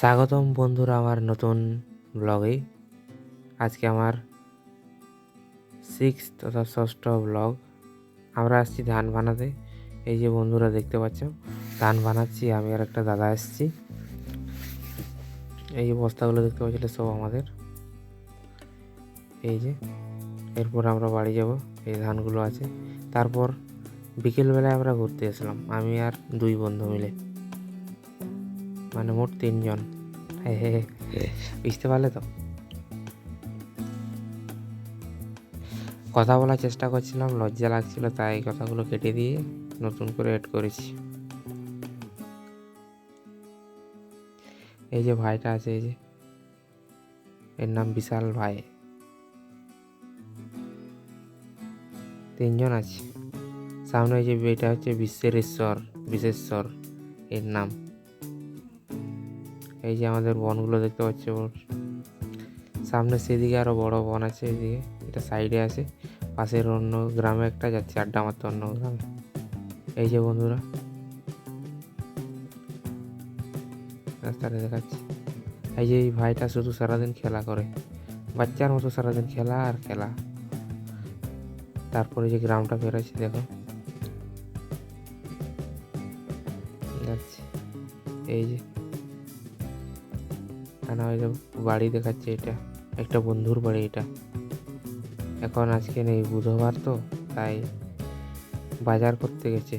স্বাগতম বন্ধুরা আমার নতুন ব্লগে। আজকে আমার সিক্স তথা ষষ্ঠ ব্লগ। আমরা আসছি ধান বানাতে। এই যে বন্ধুরা দেখতে পাচ্ছ ধান বানাচ্ছি, আমি আর একটা দাদা এসছি। এই যে বস্তাগুলো দেখতে পাচ্ছিলে সব আমাদের। এই যে এরপর আমরা বাড়ি যাব, এই ধানগুলো আছে। তারপর বিকেলবেলায় আমরা ঘুরতে আসলাম, আমি আর দুই বন্ধু মিলে, মানে মোট তিনজন। বুঝতে পারলে তো? কথা বলার চেষ্টা করছিলাম, লজ্জা লাগছিল, তাই কথাগুলো কেটে দিয়ে নতুন করে এড করেছি। এই যে ভাইটা আছে, এই যে এর নাম বিশাল ভাই। তিনজন আছে। সামনে এই যে এটা হচ্ছে বিশেশ্বর এর নাম। এই যে আমাদের বনগুলো দেখতে পাচ্ছ, সামনে সেদিকে আরো বড় বন আছে, এদিকে এটা সাইডে আছে। পাশের অন্য গ্রামে একটা যাচ্ছে আড্ডা মারতে, অন্য গ্রামে। এই যে বন্ধুরা রাস্তাটা দেখাচ্ছি। এই যে এই ভাইটা শুধু সারাদিন খেলা করে, বাচ্চার মতো সারাদিন খেলা আর খেলা। তারপরে যে গ্রামটা বেরোচ্ছে দেখো, যাচ্ছে। এই যে ওই যে বাড়ি দেখাচ্ছে, এটা একটা বন্ধুর বাড়ি। এটা এখন আজকে নেই, বুধবার তো, তাই বাজার করতে গেছে।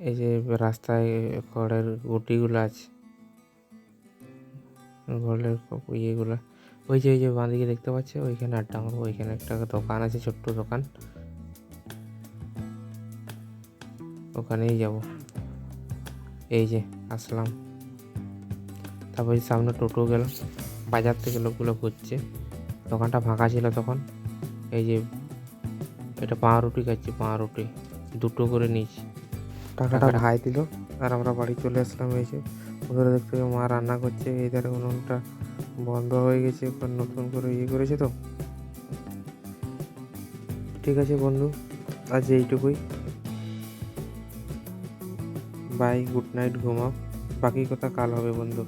এই যে রাস্তায় খড়ের গুটিগুলো আছে, খড়ের ইয়েগুলো। ওই যে বাঁদিকে দেখতে পাচ্ছে, ওইখানে আড্ডা মারবো। ওইখানে একটা দোকান আছে, ছোট্ট দোকান, ওখানেই যাব। এই যে আসলাম, তারপর সামনে টোটো গেল, বাজার থেকে লোকগুলো ঘুরছে। দোকানটা ফাঁকা ছিল তখন। এই যে এটা পাউরুটি খাচ্ছি, পাউরুটি দুটো করে নিয়েছি। টাকাটা ভাই দিল আর আমরা বাড়ি চলে আসলাম। এই যে ওদের দেখতে মা রান্না করছে, এই ধারে উনুনটা বন্ধ হয়ে গেছে, এখন নতুন করে করেছে তো। ঠিক আছে বন্ধু, আজ এইটুকুই। বাই, গুড নাইট, ঘুমাও। বাকি কথা কাল হবে বন্ধু।